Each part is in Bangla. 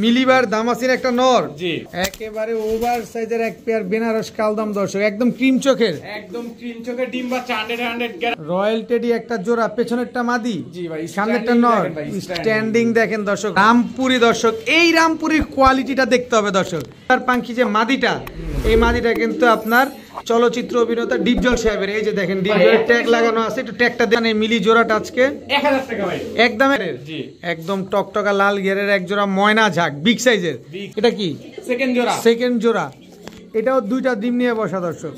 মিলিবার দামাসিন একটা নর, জি একেবারে ওভার সাইজের এক পেয়ার বেনারস কালদম দর্শক, একদম ক্রিম চোখের, ডিম বাচ্চা 100 রয়্যাল টেডি একটা জোড়া, পেছনেরটা মাদি, জি ভাই সামনেরটা নর, স্ট্যান্ডিং দেখেন দর্শক। রামপুরি দর্শক, এই রামপুরির কোয়ালিটিটা দেখতে হবে দর্শক। তার পাঙ্কি যে মাদিটা, এই মাদিটা কিন্তু আপনার চলচ্চিত্র অভিনেতা ডিপজল সাহেবের, এই যে দেখেন ডিপজলের ট্যাগ লাগানো আছে, একটু ট্যাগটা দেন। এই মিলি জোড়াটা আজকে 1000 টাকা ভাই, একদম একদম টকটকা লাল গিয়ারের এক জোড়া ময়না ঝাক বিগ সাইজের। এটা কি সেকেন্ড জোড়া, এটাও দুইটা ডিম নিয়ে বসা দর্শক।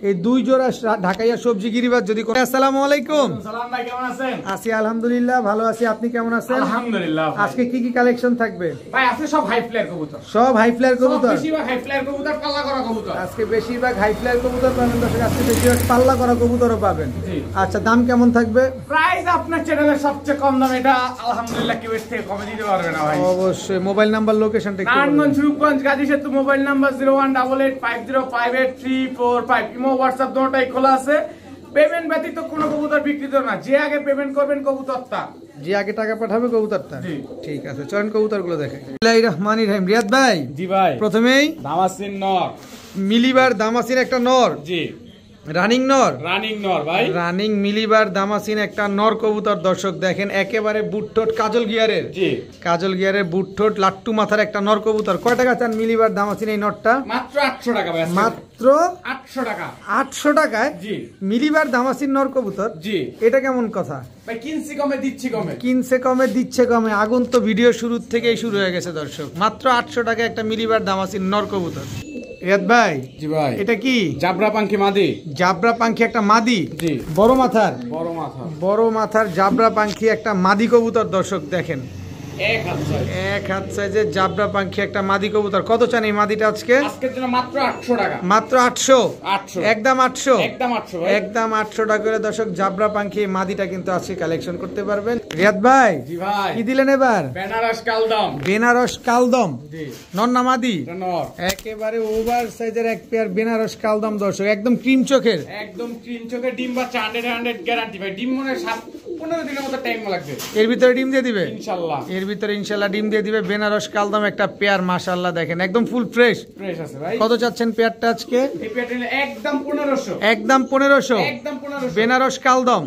এই দুই জোড়া ঢাকাইয়া সবজি গিরিবাজ যদি করে। আসসালামু আলাইকুম। সালাম ভাই, কেমন আছেন? আছি আলহামদুলিল্লাহ, ভালো আছি। আপনি কেমন আছেন? আলহামদুলিল্লাহ। আজকে কি কি কালেকশন থাকবে ভাই? আজকে সব হাই ফ্লায়ার কবুতর, সব হাই ফ্লায়ার কবুতর, বেশিরভাগ হাই ফ্লায়ার কবুতর, পাল্লা করা কবুতর। আজকে বেশিরভাগ হাই ফ্লায়ার কবুতর পাবেন দর্শক, আজকে বেশিরভাগ পাল্লা করা কবুতরও পাবেন। আচ্ছা, দাম কেমন থাকবে? প্রাইস আপনার চ্যানেলের সবচেয়ে কম দাম, এটা আলহামদুলিল্লাহ কেউ এর থেকে কমে দিতে পারবে না ভাই। অবশ্যই। মোবাইল নাম্বার, লোকেশনটা একটু বলুন। নারায়ণগঞ্জ, রূপগঞ্জ, গাজী সেতু। Mobile number 01885058345। ইমো হোয়াটসঅ্যাপ দুটোটাই খোলা আছে। পেমেন্ট ব্যতীত কোনো কবুতর বিক্রিত না, যে আগে পেমেন্ট করবেন কবুতরটা, যে আগে টাকা পাঠাবে কবুতরটা। ঠিক আছে, চলেন কবুতরগুলো দেখেন। বিসমিল্লাহির রহমানির রহিম। রিয়াদ ভাই, জি ভাই, প্রথমেই দামাসিন নর, মিলিবার দামাসিন একটা নর, জি রানিং নর ভাই, রানিং মিলিবার দামাসিন একটা নর কবুতর দর্শক দেখেন, একেবারে বুটঠোট কাজল গিয়ারের, জি কাজল গিয়ারের বুটঠোট লাট্টু মাথার একটা নর কবুতর। কয় টাকা চান মিলিবার দামাসিন এই নরটা? মাত্র 800 টাকা ভাই, মাত্র 800 টাকা। 800 টাকায় জি মিলিবার দামাসিন নর কবুতর, জি এটা কেমন কথা ভাই? কিনছি কমে দিচ্ছি কমে, কিনছে কমে দিচ্ছে কমে। আগুন তো ভিডিও শুরুর থেকেই শুরু হয়ে গেছে দর্শক। মাত্র 800 টাকা একটা মিলিবার দামাসিন নর কবুতর। রিয়াদ ভাই, জি ভাই, এটা কি? জাবরা পাঙ্কি মাদি, জাবরা পাঙ্খি একটা মাদি, জি বড় মাথার জাবরা পাঙ্খি একটা মাদি কবুতর দর্শক দেখেন, এক হাত সাইজের জাবরা পাঙ্খি একটা মাদি কবুতর। কত চান এই মাদিটা আজকে? আজকের জন্য মাত্র 800 টাকা, মাত্র 800, একদম 800, একদম 800 টাকা করে দর্শক জাবরা পাঙ্খি মাদিটা কিন্তু আজকে কালেকশন করতে পারবেন। রিয়াদ ভাই, জি ভাই, কি দিলেন এবার? বেনারস কালদম, জি নর না মাদি? নর। একেবারে ওভার সাইজের এক পেয়ার বেনারস কালদম দর্শক, একদম ক্রিম চোখের, ডিম বাচ্চা 100 গ্যারান্টি ভাই। ডিম মনে 7-15 দিনের মতো টাইম লাগবে, এর ভিতরে ডিম দিয়ে দিবে ইনশাআল্লাহ, ভিতরে ইনশাআল্লাহ ডিম দিয়ে দিবে। বেনারস কালদম একটা পেয়ার, মাশাআল্লাহ দেখেন একদম ফুল ফ্রেশ আছে ভাই। কত চাচ্ছেন পেয়ারটা আজকে? এই পেয়ারটা একদম 1500, একদম 1500, বেনারস কালদম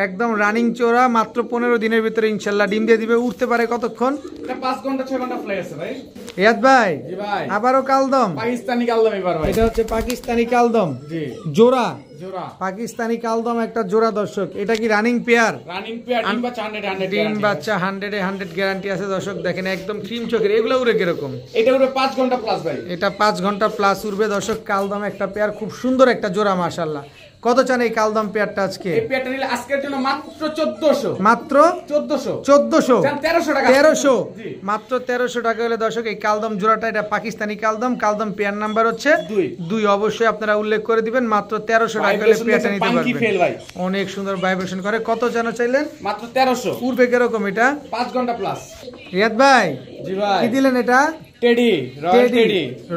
একদম রানিং চোরা, মাত্র 15 দিনের ভিতরে ইনশাআল্লাহ ডিম দিয়ে দিবে। উঠতে পারে কতক্ষণ? এটা 5 ঘন্টা 6 ঘন্টা ফ্লাই আছে ভাই। রিয়াদ ভাই, জি ভাই, আবারও কালদম, পাকিস্তানি কালদম এবার ভাই। এটা হচ্ছে পাকিস্তানি কালদম, জি জোড়া পাকিস্তানি কালদম একটা জোড়া দর্শক। এটা কি রানিং পেয়ার? ডিম বাচ্চা 100 ডিম বাচ্চা 100 গ্যারান্টি আছে দর্শক দেখেন, একদম ক্রিম চোখের। এগুলো উড়ে কিরকম? এটা উড়ে 5 ঘন্টা প্লাস ভাই, এটা 5 ঘন্টা প্লাস উড়বে দর্শক। কালদম একটা পেয়ার, খুব সুন্দর একটা জোড়া মাশাআল্লাহ। কত চান এই কালদম পেয়ারটা আজকে? এই পেয়ারটা নিলে আজকের জন্য মাত্র 1400, মাত্র 1400 জান 1300 টাকা, 1300 মাত্র 1300 টাকা হলে দর্শক এই কালদম জোড়াটা, এটা পাকিস্তানি কালদম পেয়ার নাম্বার হচ্ছে 2, অবশ্যই আপনারা উল্লেখ করে দিবেন। মাত্র 1300 টাকা হলে পেয়ারটা নিতে পারবেন। অনেক সুন্দর ভাইব্রেশন করে। কত জানো চাইলেন? মাত্র 1300। উড়বে কিরকম এটা? 5 ঘন্টা প্লাস। রিয়াদ ভাই, জি ভাই, কি দিলেন এটা?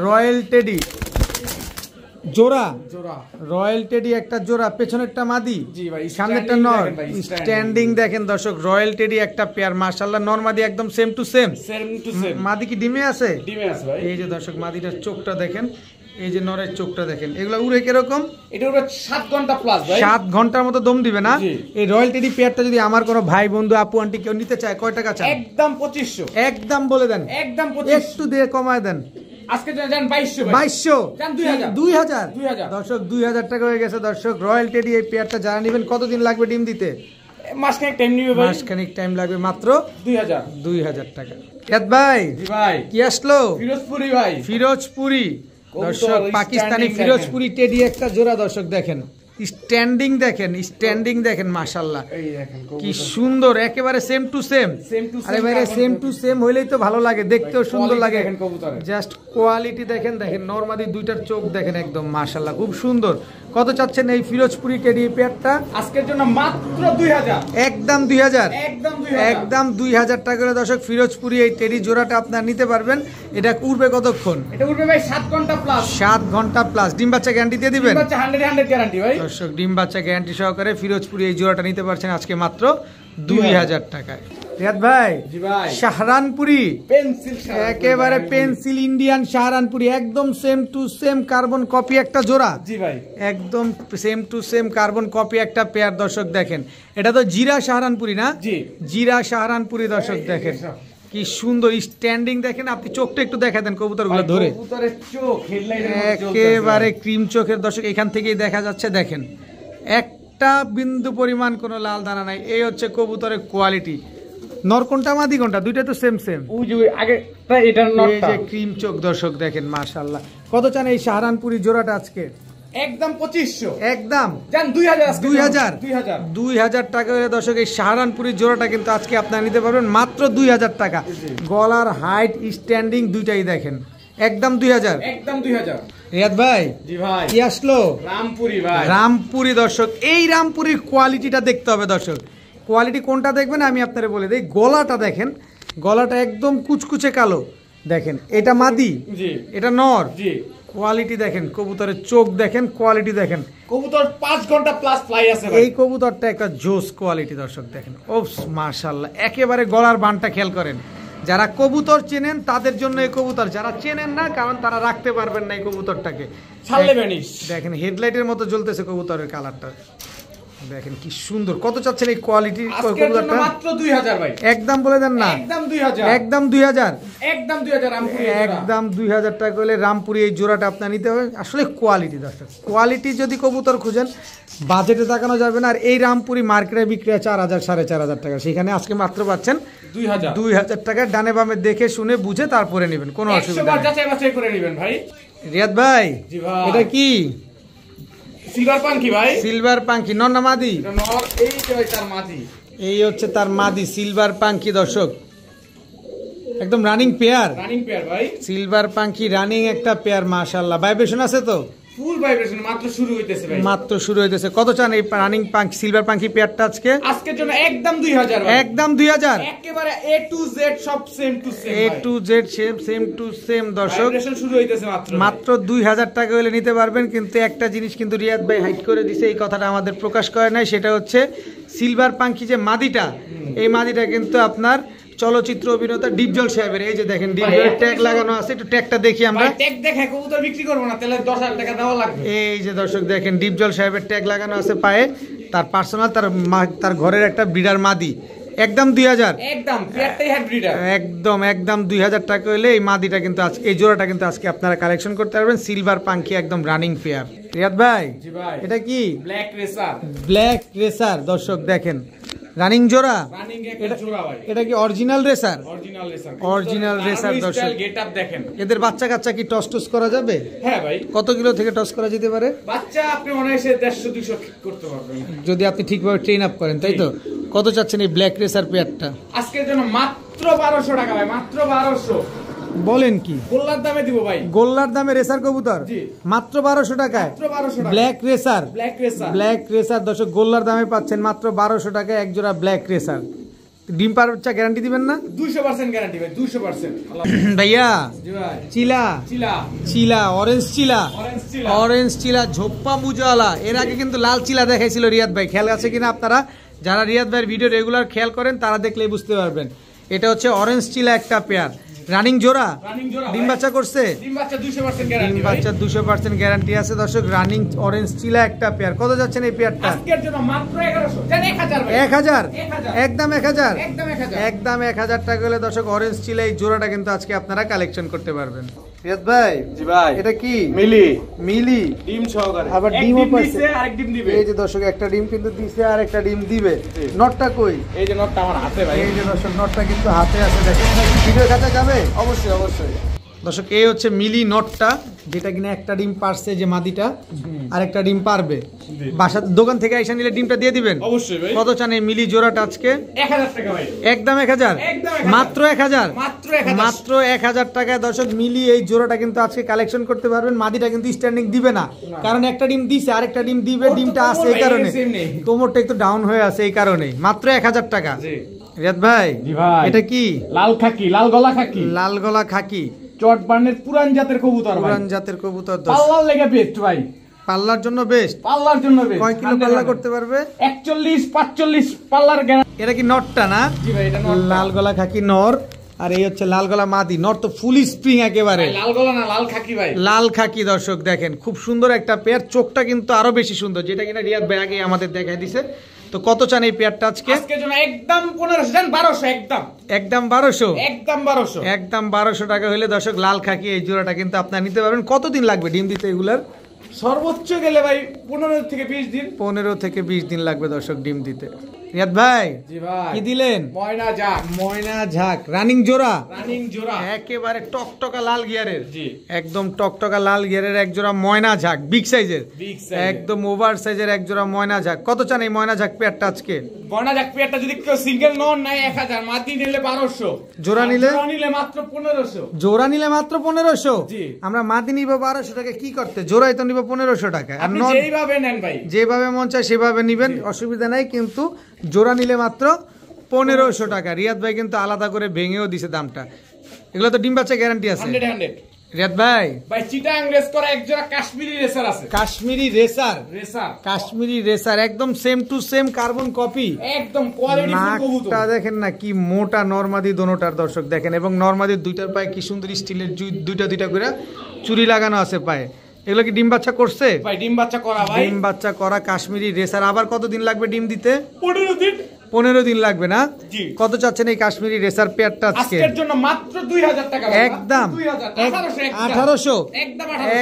রয়্যাল টেডি জোড়া, রয়্যাল টেডি একটা জোড়া, পেছনেরটা মাদি, জি ভাই সামনেরটা নর, স্ট্যান্ডিং দেখেন দর্শক। রয়্যাল টেডি একটা পেয়ার, মাশাআল্লাহ নর মাদি একদম সেম টু সেম। মাদি কি ডিমে আছে? ডিমে আছে ভাই। এই যে দর্শক মাদিটার চোখটা দেখেন, এই যে নরের চোখটা দেখেন। এগুলো উড়ে কিরকম? এটা উড়ে 7 ঘন্টা প্লাস ভাই, 7 ঘন্টার মতো দম দিবে না? এই রয়্যাল টেডি পেয়ারটা যদি আমার কোনো ভাই বন্ধু আপু আন্টি কেউ নিতে চায়, কয় টাকা চান? একদম 2500, একদম বলে দেন, একদম 2500, একটু দিয়ে কমায় দেন। আজকে জান 2200 ভাই, 2200 জান 2000 দর্শক 2000 টাকা হয়ে গেছে দর্শক। রয়্যাল টেডি এই পেয়ারটা যারা নেবেন, কতদিন লাগবে ডিম দিতে? মাসখানেক টাইম নিবে ভাই, মাসখানেক টাইম লাগবে। মাত্র 2000 টাকা। রিয়াদ ভাই, জি ভাই, কি আসলো? ফিরোজপুরি ভাই, ফিরোজপুরি দর্শক, পাকিস্তানি ফিরোজপুরি টেডি একটা জোড়া দর্শক দেখেন। স্ট্যান্ডিং দেখেন মাশাআল্লাহ, কি সুন্দর, একেবারে সেম টু সেম। আরে ভাই, সেম টু সেম হইলেই তো ভালো লাগে, দেখতেও সুন্দর লাগে। জাস্ট কোয়ালিটি দেখেন, নরমালি দুইটার চোখ দেখেন একদম মাশাআল্লাহ, খুব সুন্দর। কত চাচ্ছেন এই ফিরোজপুরি টেডি পেয়ারটা? আজকের জন্য মাত্র 2000, একদম 2000 টাকা করে দর্শক। ফিরোজপুরি এই টেডি জোড়াটা আপনারা নিতে পারবেন। এটা উড়বে কতক্ষণ? এটা উড়বে ভাই 7 ঘন্টা প্লাস, 7 ঘন্টা প্লাস। ডিম বাচ্চা গ্যারান্টি দিয়ে দিবেন? ডিম বাচ্চা 100 গ্যারান্টি ভাই দর্শক, ডিম বাচ্চা গ্যারান্টি সহকারে ফিরোজপুরি এই জোড়াটা নিতে পারছেন আজকে মাত্র 2000 টাকায়। রিয়াদ ভাই, জি ভাই, শাহরানপুরি পেন্সিল একেবারে পেন্সিল ইন্ডিয়ান শাহরানপুরি একদম same to same carbon copy একটা জোড়া। জি ভাই, একদম same to same carbon copy একটা পেয়ার। দর্শক দেখেন, এটা তো জিরা শাহরানপুরি না? জি, জিরা শাহরানপুরি। দর্শক দেখেন কি সুন্দর স্ট্যান্ডিং, দেখেন আপনি চোখটা একটু দেখা দেন কবুতরগুলো ধরে, কবুতরের চোখ একেবারে ক্রিম চোখের। দর্শক এখান থেকেই দেখা যাচ্ছে, দেখেন একটা বিন্দু পরিমাণ কোনো লাল দানা নাই। এই হচ্ছে কবুতরের কোয়ালিটি। নর কোনটা মাদি কোনটা? দুইটা তো সেম সেম। ওই যে আগেটা এটা এই যে ক্রিম চোখ। দর্শক দেখেন মাশাআল্লাহ। কত চান এই শাহরানপুরি জোড়াটা আজকে? একদম 2500, একদম জান 2000, 2000 টাকা হলে দর্শক এই শাহরানপুরি জোড়াটা কিন্তু আজকে আপনারা নিতে পারবেন মাত্র 2000 টাকা। গলার হাইট স্ট্যান্ডিং দুইটাই দেখেন, একদম 2000, একদম 2000। রিয়াদ ভাই, জি ভাই, কি আসলো? রামপুরি ভাই, রামপুরি। দর্শক এই রামপুরির কোয়ালিটিটা দেখতে হবে। দর্শক কোয়ালিটি কোনটা দেখবেন আমি আপনারা বলে দিই। গলাটা দেখেন, গলাটা একদম কুচকুচে কালো। দেখেন এটা মাদি, জি, এটা নর। জি, কোয়ালিটি দেখেন, কবুতরের চোখ দেখেন, কোয়ালিটি দেখেন। কবুতর 5 ঘন্টা প্লাস ফ্লাই আছে ভাই। এই কবুতরটা একটা জোস কোয়ালিটি। দর্শক দেখেন, ওপস মাশাআল্লাহ। একেবারে গলার বানটা খেয়াল করেন। যারা কবুতর চেনেন তাদের জন্য এই কবুতর, যারা চেনেন না কারণ তারা রাখতে পারবেন না এই কবুতরটাকে। ছাড়লে ভ্যানিশ। দেখেন হেডলাইটের মতো জ্বলতেছে কবুতরের কালারটা, দেখেন কি সুন্দর। কত চাচ্ছেন এই কোয়ালিটি কবুতরটা? মাত্র 2000 ভাই, একদম বলে দেন না, একদম 2000, একদম 2000, একদম 2000 রামপুরি, একদম 2000 টাকা হলে রামপুরি এই জোড়াটা আপনার নিতে হবে। আসলে কোয়ালিটি দর্শক, কোয়ালিটি যদি কবুতর খুঁজেন বাজেটে তাকানো যাবে না। আর এই রামপুরি মার্কেটে বিক্রি হয় 4000, 4500 টাকা, সেখানে আজকে মাত্র পাচ্ছেন 2000 টাকা। ডানে বামে দেখে শুনে বুঝে তারপরে নেবেন, কোনো অসুবিধা নেই। যাচাই বাছাই করে নেবেন ভাই। রিয়াদ ভাই, জি ভাই, এটা কি? সিলভার পাঙ্কি ভাই, সিলভার পাঙ্কি। নর না মাদি? এটা নর। এই যে ভাই তার মাদি, এই হচ্ছে তার মাদি সিলভার পাঙ্কি। দর্শক একদম রানিং পেয়ার, রানিং পেয়ার ভাই, সিলভার পাঙ্কি রানিং একটা পেয়ার। মাশাআল্লাহ, ভাইব্রেশন আছে তো? ফুল ভাইব্রেশন, মাত্র শুরু হইতেছে ভাই, মাত্র শুরু হইতেছে। কত চান এই রানিং পাঙ্কি সিলভার পাঙ্কি পেয়ারটা আজকে? আজকের জন্য একদম 2000 ভাই, একদম 2000, একেবারে A to Z সব same to same, A to Z same to same. দর্শক ভাইব্রেশন শুরু হইতেছে মাত্র 2000 টাকা হলে নিতে পারবেন। কিন্তু একটা জিনিস কিন্তু রিয়াদ ভাই হাইড করে দিছে, এই কথাটা আমাদের প্রকাশ করে নাই, সেটা হচ্ছে সিলভার পাঙ্কি যে মাদিটা, এই মাদিটা কিন্তু আপনার চলচ্চিত্র অভিনেতা ডিপজল সাহেবের। এই যে দেখেন ডিপজলের ট্যাগ লাগানো আছে, একটু ট্যাগটা দেখি আমরা। ট্যাগ দেখে কবুতর বিক্রি করব না, তাহলে 10000 টাকা দেওয়া লাগবে। এই যে দর্শক দেখেন ডিপজল সাহেবের ট্যাগ লাগানো আছে পায়ে, তার পার্সোনাল, তার ঘরের একটা ব্রিডার মাদি। একদম 2000, একদম পেয়ারটাই হেড ব্রিডার, একদম 2000 টাকা হলে এই মাদিটা কিন্তু আজকে, এই জোড়াটা কিন্তু আজকে আপনারা কালেকশন করতে পারবেন। সিলভার পাঙ্কি একদম রানিং পেয়ার। রিয়াদ ভাই, জি ভাই, এটা কি? Black racer, black racer. দর্শক দেখেন রানিং জোড়া, রানিং একটা জোড়া ভাই। এটা কি original racer? Original racer, original racer. দর্শক গেটআপ দেখেন। এদের বাচ্চা কাচ্চা কি টস টস করা যাবে? হ্যাঁ ভাই। কত কিলো থেকে টস করা যেতে পারে? বাচ্চা আপনি অনায়াসে 150-200 করতে পারবেন যদি আপনি ঠিকভাবে ট্রেন আপ করেন, তাই তো? কত চাচ্ছেন এই ব্ল্যাক রেসার পেয়ারটা? আজকের জন্য মাত্র 1200 টাকা ভাই, মাত্র 1200। বলেন কি? গোল্লার দামে দিব ভাই, গোল্লার দামে রেসার কবুতর মাত্র 1200 টাকায়। Black racer, black racer, black racer. দর্শক গোল্লার দামে পাচ্ছেন মাত্র 1200 টাকায় এক জোড়া ব্ল্যাক রেসার। ডিম পার বাচ্চা গ্যারান্টি দিবেন না? 200% গ্যারান্টি ভাই, 200%। ভাইয়া, জি ভাই, চিলা, চিলা, চিলা, অরেঞ্জ চিলা, অরেঞ্জ চিলা, অরেঞ্জ চিলা ঝোপ্পা মুজাওয়ালা। এর আগে কিন্তু লাল চিলা দেখাইছিল রিয়াদ ভাই, খেয়াল আছে কিনা আপনারা? যারা রিয়াদ ভাইয়ের ভিডিও রেগুলার খেয়াল করেন তারা দেখলেই বুঝতে পারবেন। এটা হচ্ছে অরেঞ্জ চিলা একটা পেয়ার, রানিং জোড়া, ডিম বাচ্চা করছে, ডিম বাচ্চা 200% গ্যারান্টি, ডিম বাচ্চা 200% গ্যারান্টি আছে। দর্শক রানিং অরেঞ্জ চিলা একটা পেয়ার। কত যাচ্ছেন এই পেয়ারটা? আজকের জন্য মাত্র 1100, জান 1000 ভাই, 1000, একদম 1000, একদম 1000, একদম 1000 টাকা হলে দর্শক অরেঞ্জ চিলা এই জোড়াটা কিন্তু আজকে আপনারা কালেকশন করতে পারবেন। রিয়াদ ভাই, জি ভাই, এটা কি? মিলি, মিলি ডিম সহকারে, আবার ডিমও দিছে, আরেক ডিম দিবে। এই যে দর্শক একটা ডিম কিন্তু দিছে আর একটা ডিম দিবে। নটটা কই? এই যে নটটা আমার হাতে ভাই, এই যে দর্শক নটটা কিন্তু হাতে আছে, দেখেন। ভিডিও খাতা যাবে? অবশ্যই অবশ্যই। দর্শক এই হচ্ছে মিলি নটটা, যেটা কিনা একটা ডিম পারছে যে মাদিটা, আর একটা ডিম পারবে। বাসার দোকান থেকে আইসা নিলে ডিমটা দিয়ে দিবেন? অবশ্যই ভাই। কত চান এই মিলি জোড়াটা আজকে? 1000 টাকা ভাই, একদম 1000, মাত্র 1000, মাত্র 1000 টাকায় দর্শক মিলি এই জোড়াটা কিন্তু আজকে কালেকশন করতে পারবেন। মাদিটা কিন্তু স্ট্যান্ডিং দিবে না, কারণ একটা ডিম দিছে আর একটা ডিম দিবে, ডিমটা আছে এই কারণে, তোমরটা একটু ডাউন হয়ে আছে এই কারণেই। মাত্র 1000 টাকা। রিয়াদ ভাই, জি ভাই, এটা কি? লাল খাকি, লাল গলা খাকি, লাল গলা খাকি, চটবানের পুরান জাতের কবুতর ভাই, পুরান জাতের কবুতর। পাল্লার লেগে বেস্ট ভাই, পাল্লার জন্য বেস্ট, পাল্লার জন্য বেস্ট। কয় কিলো পাল্লা করতে পারবে? 41 45 পাল্লার গ্যারান্টি। এটা কি নটটা না? জি ভাই, এটা নর। লাল গলা খাকি নর, আর এই হচ্ছে লাল গলা মাদি। নর তো ফুল স্প্রিং একেবারে, লাল গলা না, লাল খাকি ভাই, লাল খাকি। দর্শক দেখেন খুব সুন্দর একটা পেয়ার, চোখটা কিন্তু আরো বেশি সুন্দর, যেটা কিনা রিয়াদ ভাই আগে আমাদের দেখাই দিছে। তো কত চান এই পেয়ারটা আজকে? আজকের জন্য একদম 1500 দেন, 1200 একদম, একদম 1200, একদম 1200, একদম 1200 টাকা হলে দর্শক লাল খাকি এই জোড়াটা কিন্তু আপনারা নিতে পারবেন। কতদিন লাগবে ডিম দিতে এগুলার? সর্বোচ্চ গেলে ভাই 15 থেকে 20 দিন। 15 থেকে 20 দিন লাগবে দর্শক ডিম দিতে। রিয়াদ ভাই জি ভাই, কি দিলেন? ময়না ঝাক, ময়না ঝাক রানিং জোড়া, রানিং জোড়া, একেবারে টকটকা লাল গিয়ারের। জি, একদম টকটকা লাল গিয়ারের এক জোড়া ময়না ঝাক, বিগ সাইজের, বিগ সাইজ, একদম ওভার সাইজের এক জোড়া ময়না ঝাক। কত চান এই ময়না ঝাক পেয়ারটা আজকে? ময়না ঝাক পেয়ারটা যদি কেউ সিঙ্গেল নন নাই 1000, মাটি নিলে 1200, জোড়া নিলে? জোড়া নিলে মাত্র 1500, জোড়া নিলে মাত্র 1500। জি, আমরা মাদি নিব 1200 টাকা, কি করতে? জোড়াই তো নিব 1500 টাকা। আর আপনি যেইভাবে নেন ভাই, যেভাবে মন চায় সেভাবে নিবেন, অসুবিধা নাই, কিন্তু জোড়া নিলে মাত্র 1500 টাকা। রিয়াদ ভাই কিন্তু আলাদা করে ভেঙেও দিছে দামটা। এগুলো তো ডিম বাচ্চা গ্যারান্টি আছে 100 রিয়াদ ভাই। ভাই চিটাং রেস করা এক জোড়া কাশ্মীরি রেসার আছে, Kashmiri racer, racer, Kashmiri racer একদম same to same carbon copy, একদম কোয়ালিটি ফুল কবুতর। নাকটা দেখেন না কি মোটা, নরমাদি দোনোটার দর্শক দেখেন, এবং নরমাদির দুইটার পায়ে কি সুন্দর স্টিলের দুইটা করে চুরি লাগানো আছে পায়ে। এগুলো কি ডিম বাচ্চা করছে? ভাই ডিম বাচ্চা করা ভাই, ডিম বাচ্চা করা কাশ্মীরি রেসার। আবার কতদিন লাগবে ডিম দিতে? 15 দিন। 15 দিন লাগবে না? জি। কত চাচ্ছেন এই কাশ্মীরি রেসার পেয়ারটা আজকে? আজকের জন্য মাত্র 2000 টাকা, একদম 1800,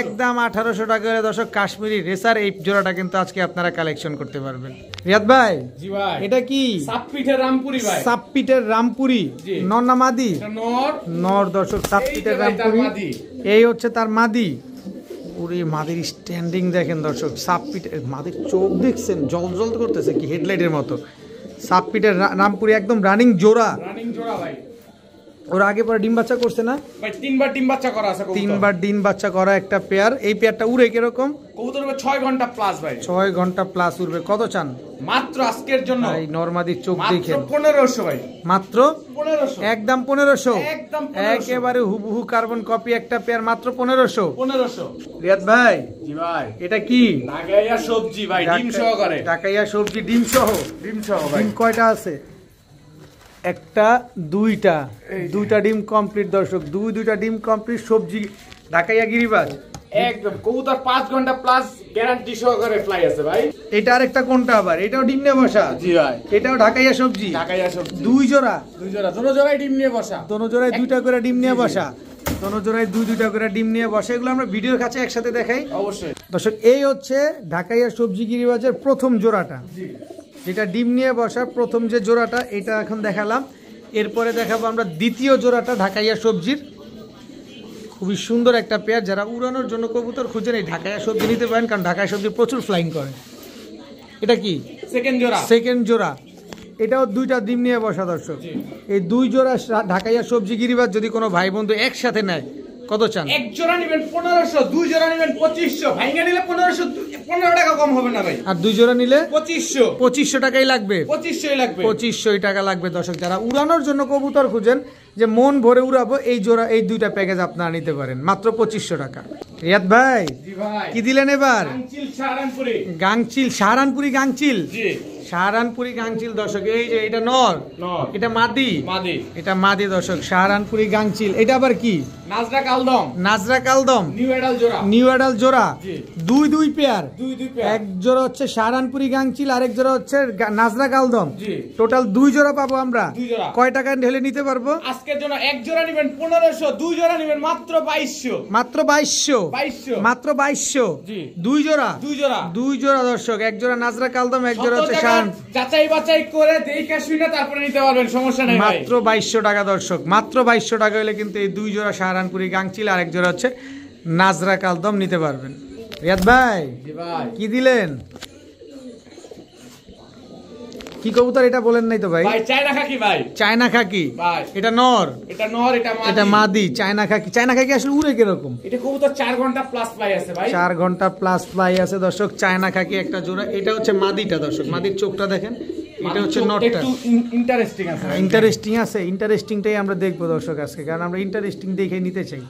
একদম 1800 টাকা করে দর্শক কাশ্মীরি রেসার এই জোড়াটা কিন্তু আজকে আপনারা কালেকশন করতে পারবেন। রিয়াদ ভাই জি ভাই, এটা কি? সাপপিঠের রামপুরি ভাই, সাপপিঠের রামপুরি। জি। নর না মাদি? এটা নর, নর দর্শক, সাপপিঠের রামপুরি, এই হচ্ছে তার মাদি। পুরো মাদির স্ট্যান্ডিং দেখেন দর্শক, সাপপিঠের মাদির চোখ দেখছেন জল জল করতেছে কি হেডলাইটের মতো। সাপপিঠের রামপুরি একদম রানিং জোড়া, রানিং জোড়া ভাই। ওর আগে পরে ডিম বাচ্চা করছে না? ভাই 3বার ডিম বাচ্চা করা আছে কবুতর, 3বার ডিম বাচ্চা করা একটা পেয়ার। এই পেয়ারটা উড়ে কিরকম? কবুতর 6 ঘন্টা প্লাস ভাই, 6 ঘন্টা প্লাস উড়বে। কত চান? মাত্র আজকের জন্য এই নরমাদির চোখ মাত্র দেখেন, 1500 ভাই, মাত্র 1500, একদম 1500, একদম 1500, একেবারে হুবহু কার্বন কপি একটা পেয়ার, মাত্র 1500। 1500। রিয়াদ ভাই জি ভাই, এটা কি? ঢাকাইয়া সবজি ভাই, ডিম সহকারে, ঢাকাইয়া সবজি ডিম সহ। ডিম সহ ভাই। ডিম কয়টা আছে? একটা, দুইটা ডিম কমপ্লিট দর্শক, দুইটা ডিম কমপ্লিট সবজি ঢাকাইয়া গিরিবাজ। একদম কবুতর 5 ঘন্টা প্লাস গ্যারান্টি সহকারে ফ্লাই আছে ভাই। এটা আরেকটা কোনটা আবার? এটাও ডিম নিয়ে বসা? জি ভাই, এটাও ঢাকাইয়া সবজি, ঢাকাইয়া সবজি, 2 জোড়া, 2 জোড়া, দুটো জোড়াই ডিম নিয়ে বসা, দোনো জোড়ায় 2টা করে ডিম নিয়ে বসা, দোনো জোড়ায় 2টা করে ডিম নিয়ে বসা। এগুলো আমরা ভিডিওর কাছে একসাথে দেখাই অবশ্যই দর্শক। এই হচ্ছে ঢাকাইয়া সবজি গিরিবাজের প্রথম জোড়াটা, যেটা ডিম নিয়ে বসা প্রথম যে জোড়াটা, এটা এখন দেখালাম। এরপরে দেখাবো আমরা দ্বিতীয় জোড়াটা ঢাকাইয়া সবজির। খুবই সুন্দর একটা পেয়ার, যারা উড়ানোর জন্য কবুতর খুঁজেন এই ঢাকাইয়া সবজি নিতে পারেন, কারণ ঢাকাইয়া সবজি প্রচুর ফ্লাইং করে। এটা কি? সেকেন্ড জোড়া, সেকেন্ড জোড়া। এটাও 2টা ডিম নিয়ে বসা দর্শক। এই 2 জোড়া ঢাকাইয়া সবজি গিরিবাজ যদি কোনো ভাই বন্ধু একসাথে নেয়, কত চান? এক জোড়া নেবেন 1500, 2 জোড়া নেবেন 2500, ভাইঙ্গা নিলে 1500, 15 টাকা কম হবে না ভাই। আর 2 জোড়া নিলে 2500 টাকাই লাগবে, 2500 লাগবে, 2500 টাকা লাগবে দর্শক। যারা উড়ানোর জন্য কবুতর খুঁজেন, যে মন ভরে উড়াবো, এই জোড়া এই 2টা প্যাকেজ আপনারা নিতে পারেন মাত্র 2500 টাকা। রিয়াদ ভাই জি ভাই, কি দিলেন এবার? গাংচিল সাহারানপুরি, গাংচিল, সাহারানপুরি গাংচিল, জি সাহারানপুরি গাংচিল দর্শক। এই যে এটা নর, নর, এটা মাদি, মাদি, এটা মাদি দর্শক, সাহারানপুরি গাংচিল। এটা আবার কি? নাজরা কালদম, নাজরা কালদম, নিউ এডাল জোড়া, নিউ এডাল জোড়া, জি, 2 পেয়ার, 2 পেয়ার, এক জোড়া হচ্ছে সাহারানপুরি গাংচিল, আরেক জোড়া হচ্ছে নাজরা কালদম। জি, টোটাল 2 জোড়া পাবো আমরা। 2 জোড়া। কয় টাকা ঢেলে নিতে পারবো আজকের জন্য? এক জোড়া নেবেন 1500, 2 জোড়া নেবেন মাত্র 2200, মাত্র 2200, 2200, মাত্র 2200। জি, 2 জোড়া, 2 জোড়া, 2 জোড়া দর্শক, এক জোড়া নাজরা কালদম, এক জোড়া হচ্ছে শান। যাচাই বাছাই করে দেখে শুনে তারপরে নিতে পারবেন, সমস্যা নেই ভাই। মাত্র 2200 টাকা দর্শক, মাত্র 2200 টাকা হলে কিন্তু এই 2 জোড়া সাহারানপুরি গাংচিল আর এক জোড়া হচ্ছে নাজরা কালদম নিতে পারবেন। রিয়াদ ভাই জি ভাই, কি দিলেন? কি কবুতর এটা বলেন নাই তো ভাই? ভাই চায়না খাকি ভাই, চায়না খাকি ভাই, এটা নর, এটা নর, এটা মাদি, এটা মাদি। চায়না খাকি, চায়না খাকি আসলে উড়ে কিরকম? এটা কবুতর 4 ঘন্টা প্লাস ফ্লাই আছে ভাই, 4 ঘন্টা প্লাস ফ্লাই আছে দর্শক। চায়না খাকি একটা জোড়া। এটা হচ্ছে মাদিটা দর্শক, মাদির চোখটা দেখেন। এটা হচ্ছে নটটা। একটু ইন্টারেস্টিং আছে, ইন্টারেস্টিং আছে, ইন্টারেস্টিংটাই আমরা দেখবো দর্শক আজকে, কারণ আমরা ইন্টারেস্টিং দেখে নিতে চাই।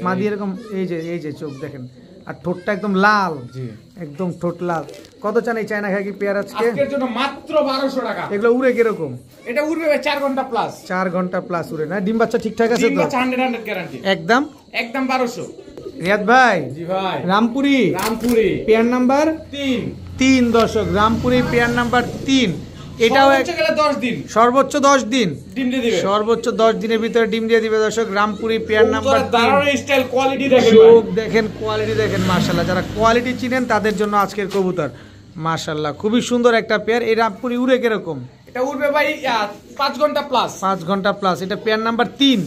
মাদি এরকম, এই যে চোখ দেখেন, আর ঠোঁটটা একদম লাল, জি একদম ঠোঁট লাল। কত চান এই চায়না খাকি পেয়ার আজকে? আজকের জন্য মাত্র 1200 টাকা। এগুলো উড়ে কিরকম? এটা উড়বে ভাই 4 ঘন্টা প্লাস। 4 ঘন্টা প্লাস উড়ে না? ডিম বাচ্চা ঠিকঠাক আছে তো? ডিম বাচ্চা 100 গ্যারান্টি। একদম 1200। রিয়াদ ভাই, জি ভাই, রামপুরি পেয়ার নাম্বার 3 দর্শক, রামপুরি পেয়ার নাম্বার 3। এটাও সর্বোচ্চ 10 দিন ডিম দিয়ে দিবে, সর্বোচ্চ 10 দিনের ভিতরে ডিম দিয়ে দিবে দর্শক। Rampuri pair number 3। Style quality দেখেন, দেখেন কোয়ালিটি দেখেন মাশাআল্লাহ। যারা কোয়ালিটি চিনেন তাদের জন্য আজকের কবুতর মাশাআল্লাহ, খুবই সুন্দর একটা পেয়ার। এই রামপুরি উড়ে কিরকম? এটা উড়বে ভাই 5 ঘন্টা প্লাস। 5 ঘন্টা প্লাস। এটা পেয়ার নাম্বার 3।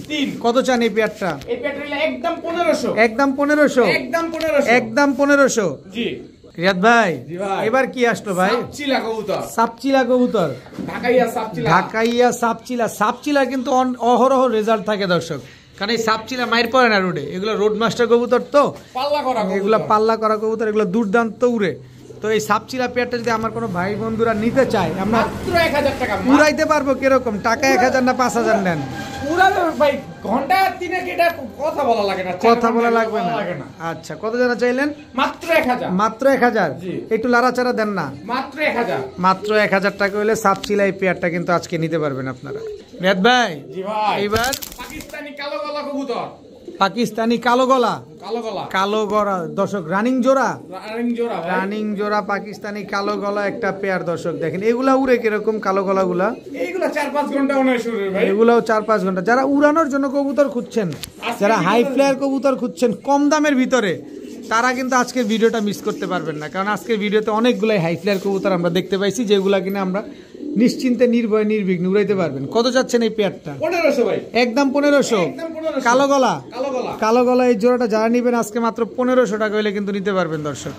কত চান এই পেয়ারটা? এই পেয়ারটা একদম 1500। একদম 1500। একদম 1500। একদম 1500। জি রিয়াদ ভাই, জি ভাই, এবার কি আসলো ভাই? সাপচিলা কবুতর। সাপচিলা কবুতর, ঢাকাইয়া সাপচিলা। ঢাকাইয়া সাপচিলা। সাপচিলা কিন্তু অহরহ রেজাল্ট থাকে দর্শক, কারণ এই সাপচিলা মাইর পড়ে না রোডে। এগুলো রোড মাস্টার কবুতর তো, পাল্লা করা কবুতর, এগুলো পাল্লা করা কবুতর, এগুলো দুর্দান্ত উড়ে। তো এই সাপচিলা পেয়ারটা যদি আমার কোনো ভাই বন্ধুরা নিতে চায়, আমরা মাত্র 1000 টাকা উড়াইতে পারবো কিরকম? টাকা 1000 না 5000 নেন? উড়াবে ভাই, ঘন্টা 3 এটা কথা বলা লাগে না, কথা বলা লাগবে না। আচ্ছা, কত জানা চাইলেন? মাত্র 1000। মাত্র 1000। একটু লাড়াচাড়া দেন না। মাত্র 1000। মাত্র 1000 টাকা হলে সাপচিলা এই পেয়ারটা কিন্তু আজকে নিতে পারবেন আপনারা। রিয়াদ ভাই, জি ভাই, এবার পাকিস্তানি কালো গলা কবুতর। পাকিস্তানি কালো গলা, কালো গলা দর্শক, রানিং জোড়া, রানিং জোড়া পাকিস্তানি কালো গলা একটা পেয়ার দর্শক। দেখেন এগুলা উড়ে কিরকম? কালো গলা গুলা এইগুলা 4-5 ঘন্টা উড়ে ভাই। এগুলাও 4-5 ঘন্টা। যারা উড়ানোর জন্য কবুতর খুঁজছেন, যারা হাই ফ্লায়ার কবুতর খুঁজছেন কম দামের ভিতরে, তারা কিন্তু আজকের ভিডিওটা মিস করতে পারবেন না, কারণ আজকের ভিডিওতে অনেকগুলাই হাই ফ্লায়ার কবুতর আমরা দেখতে পাইছি, যেগুলা কিনা আমরা নিশ্চিন্তে নির্ভয় নির্বিঘ্নে উড়াইতে পারবেন। কত যাচ্ছেন এই পেয়ারটা? 1500 ভাই। একদম 1500। কালো গলা, কালো গলা এই জোড়াটা যারা নিবেন আজকে মাত্র 1500 টাকা হলে কিন্তু নিতে পারবেন দর্শক।